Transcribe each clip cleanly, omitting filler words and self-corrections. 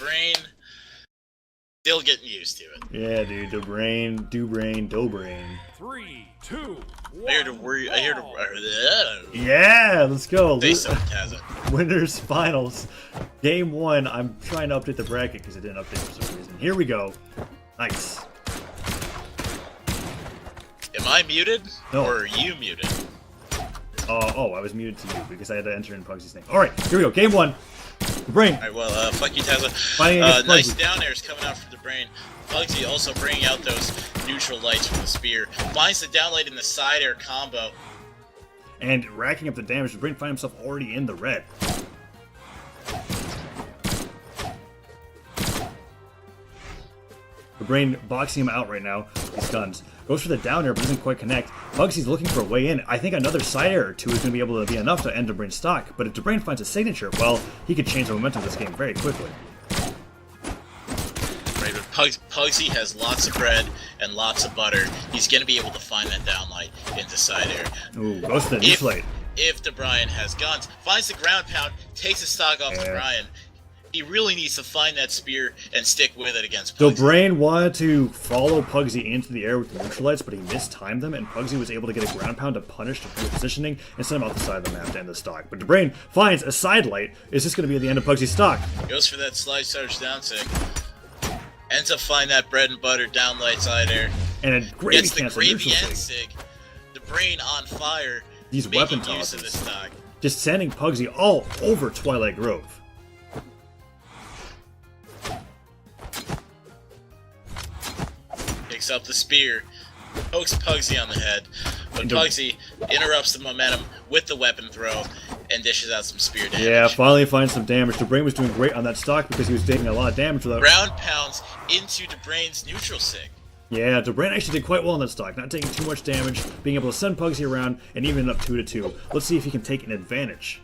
Dobrein, still getting used to it. Yeah, dude. Dobrein. 3, 2, 1. I hear to. Yeah, let's go. Say so, Tazza. Winners finals. Game 1. I'm trying to update the bracket because it didn't update for some reason. Here we go. Nice. Am I muted? No. Or are you muted? Oh, I was muted to you because I had to enter in Pugsy's name. Alright, here we go. Game 1. Dobrein. Alright, well, fuck you, Tazza. Nice down airs coming out from Dobrein. Pugsy also bringing out those neutral lights from the spear. Finds the down light in the side air combo. And racking up the damage. Dobrein finds himself already in the red. Dobrein boxing him out right now. These guns. Goes for the down air, but doesn't quite connect. Pugsy's looking for a way in. I think another side air or two is going to be able to be enough to end Dobrein's stock. But if Dobrein finds a signature, well, he could change the momentum of this game very quickly. Right, but Pugsy has lots of bread and lots of butter. He's going to be able to find that downlight into side air. Ooh, goes for the neutral light. If Dobrein has guns, finds the ground pound, takes his stock off Dobrein. He really needs to find that spear and stick with it against Pugsy. Dobrein wanted to follow Pugsy into the air with the neutral lights, but he mistimed them, and Pugsy was able to get a ground pound to punish the positioning and send him off the side of the map to end the stock. But Dobrein finds a side light. Is this going to be at the end of Pugsy's stock? Goes for that slide charge down tick. Ends up finding that bread and butter down light side air. And a gravy Gets the cancel gravy neutral and sig. sig. Dobrein on fire. These making weapon use tosses. of this stock. Just sending Pugsy all over Twilight Grove. Picks up the spear, pokes Pugsy on the head, but Pugsy interrupts the momentum with the weapon throw and dishes out some spear damage. Yeah, finally finds some damage. Dobrein was doing great on that stock because he was taking a lot of damage without... Ground pounds into Dobrein's neutral sig. Yeah, Dobrein actually did quite well on that stock, not taking too much damage, being able to send Pugsy around, and even up 2-2. Let's see if he can take an advantage.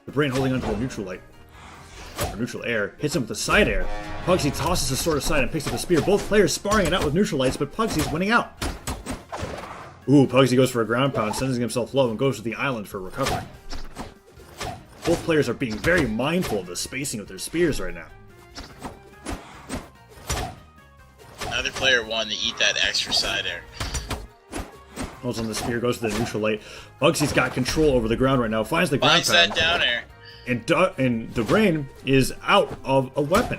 Dobrein holding onto the neutral light. Or neutral air, hits him with the side air. Pugsy tosses the sword aside and picks up the spear. Both players sparring it out with neutral lights, but Pugsy's winning out. Ooh, Pugsy goes for a ground pound, sending himself low, and goes to the island for recovery. Both players are being very mindful of the spacing of their spears right now. Neither player wanted to eat that extra side air. Holds on the spear, goes to the neutral light. Pugsy's got control over the ground right now, finds the ground pound. Finds that down air. And Dobrein is out of a weapon.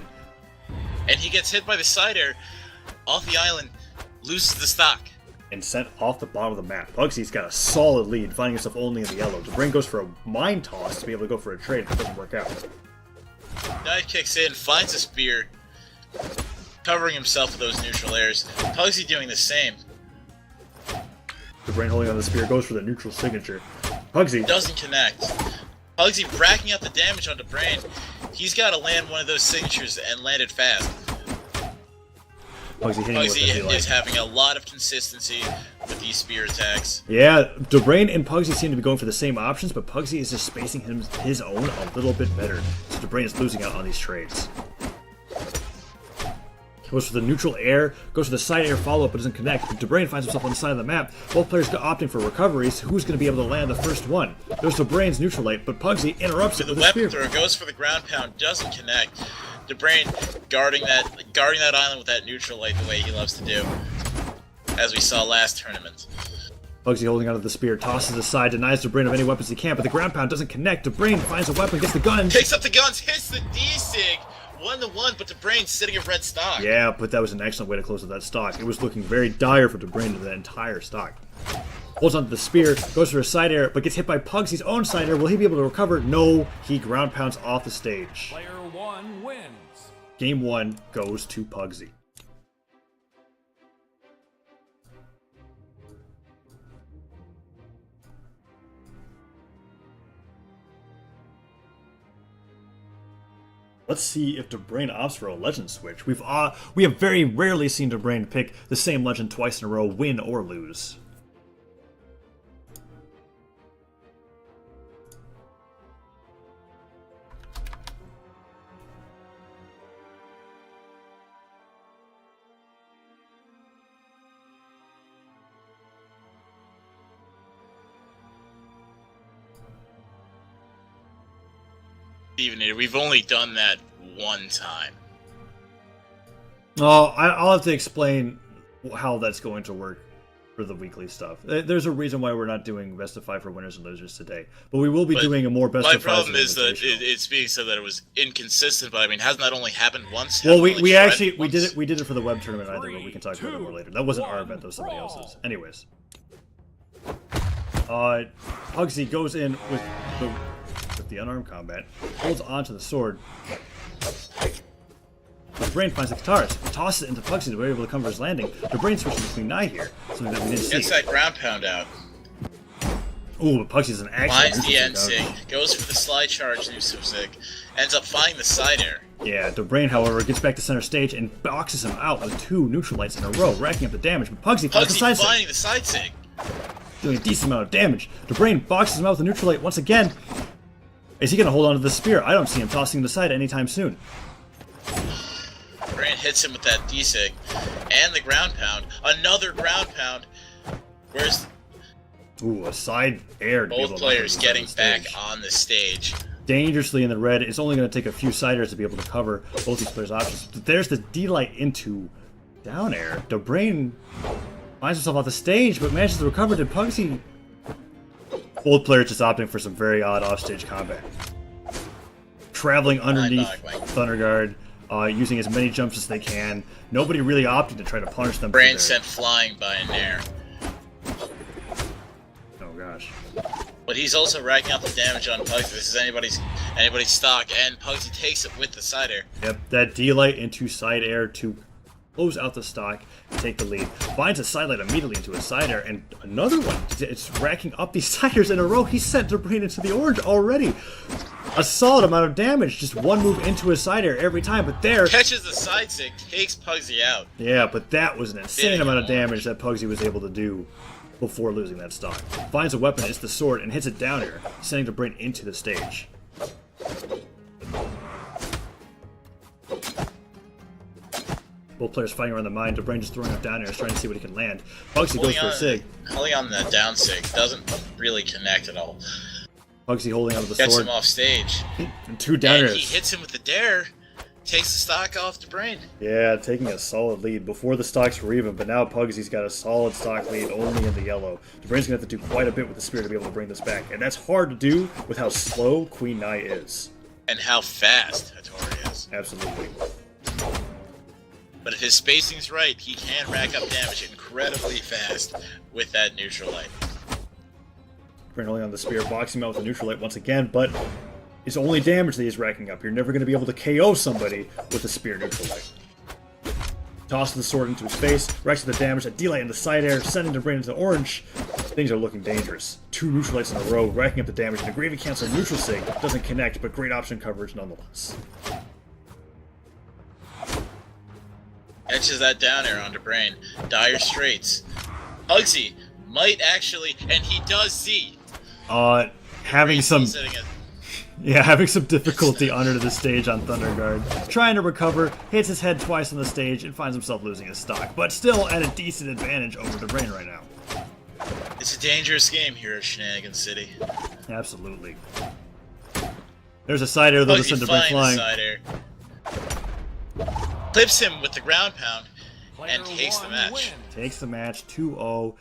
And he gets hit by the side air off the island, loses the stock. And sent off the bottom of the map. Pugsy's got a solid lead, finding himself only in the yellow. Dobrein goes for a mine toss to be able to go for a trade, but it doesn't work out. Knife kicks in, finds a spear, covering himself with those neutral airs. Pugsy doing the same. Dobrein holding on the spear, goes for the neutral signature. Pugsy doesn't connect. Pugsy racking up the damage on Dobrein. He's got to land one of those signatures and land it fast. Pugsy is having a lot of consistency with these spear attacks. Yeah, Dobrein and Pugsy seem to be going for the same options, but Pugsy is just spacing his own a little bit better. So Dobrein is losing out on these trades. Goes for the neutral air, goes for the side air follow-up, but doesn't connect. Dobrein finds himself on the side of the map. Both players opting for recoveries. Who's going to be able to land the first one? There's Dobrein's neutral light, but Pugsy interrupts it with the a spear. weapon throw, goes for the ground pound, doesn't connect. Dobrein guarding that island with that neutral light the way he loves to do, as we saw last tournament. Pugsy holding onto the spear, tosses aside, denies Dobrein of any weapons he can, but the ground pound doesn't connect. Dobrein finds a weapon, gets the gun. Picks up the guns, hits the D-Sig! 1-1, but Dobrein's sitting in red stock. Yeah, but that was an excellent way to close out that stock. It was looking very dire for Dobrein to the entire stock. Holds onto the spear, goes for a side air, but gets hit by Pugsy's own side air. Will he be able to recover? No, he ground pounds off the stage. Player 1 wins. Game 1 goes to Pugsy. Let's see if Dobrein opts for a legend switch. We have very rarely seen Dobrein pick the same legend twice in a row, win or lose. Steven, we've only done that one time. Oh, I'll have to explain how that's going to work for the weekly stuff. There's a reason why we're not doing best of 5 for winners and losers today, but we will be doing a more best of 5. My problem is that it's being said that it was inconsistent. But I mean, hasn't that only happened once? Well, we did it for the web tournament either, but we can talk about it more later. That wasn't our event; that was somebody else's. Anyways, Pugsy goes in with the unarmed combat, holds onto the sword. Dobrein finds the guitarist, tosses it into Pugsy to be able to cover his landing. Dobrein switches between Nye here, something that we didn't see. Gets that ground pound out. Ooh, but Pugsy's an action. Finds the end sig, goes for the slide charge new sig, ends up finding the side air. Yeah, Dobrein, however, gets back to center stage and boxes him out with 2 neutral lights in a row, racking up the damage. But Pugsy finds the side sig, finding the side sig, doing a decent amount of damage. Dobrein boxes him out with a neutral light once again. Is he going to hold on to the spear? I don't see him tossing him aside anytime soon. Dobrein hits him with that D-sig, and the ground pound. Another ground pound. Where's Ooh, a side air. both players getting back on the stage? Dangerously in the red. It's only going to take a few side airs to be able to cover both these players' options. But there's the D-light into down air. Dobrein finds himself off the stage, but manages to recover. Did Pugsy? Both players just opting for some very odd offstage combat. Traveling underneath Thunder Guard. Using as many jumps as they can. Nobody really opted to try to punish them. Brain sent flying by an air. Oh gosh. But he's also racking up the damage on Pugsy. This is anybody's stock, and Pugsy takes it with the side air. Yep, that D-light into side air to close out the stock and take the lead. Finds a side light immediately into a side air, and another one. It's racking up these side airs in a row. He sent Dobrein into the orange already. A solid amount of damage, just one move into a side air every time, but there... Catches the side stick, takes Pugsy out. Yeah, but that was an insane amount of damage that Pugsy was able to do before losing that stock. Finds a weapon, it's the sword, and hits it down air, sending Dobrein into the stage. Both players fighting around the mine, Dobrein just throwing up down airs, trying to see what he can land. Pugsy goes for a sig. Holding on the down sig doesn't really connect at all. Pugsy holding onto the Gets sword. him off stage. And 2 down airs. And he hits him with the dare. Takes the stock off Dobrein. Yeah, taking a solid lead. Before the stocks were even, but now Pugsy's got a solid stock lead only in the yellow. Dobrein's going to have to do quite a bit with the spear to be able to bring this back. And that's hard to do with how slow Queen Nye is. And how fast Hattori is. Absolutely. But if his spacing's right, he can rack up damage incredibly fast with that neutral light. Dobrein holding on the spear, boxing him out with a neutral light once again, but it's only damage that he's racking up. You're never going to be able to KO somebody with a spear neutral light. Tosses the sword into his face, racks the damage, a D-light in the side air, sending Dobrein into the orange. Things are looking dangerous. 2 neutral lights in a row, racking up the damage, and a gravy cancel neutral sig doesn't connect, but great option coverage nonetheless. Etches that down air on Dobrein. Dire straits. Pugsy might actually, and he does see. Having some difficulty under the stage on Thunder Guard. Trying to recover, hits his head twice on the stage, and finds himself losing his stock. But still at a decent advantage over Dobrein right now. It's a dangerous game here at Shenanigan City. Absolutely. There's a side air though to send Dobrein flying. Side air. Clips him with the ground pound and takes the match. Takes the match 2-0.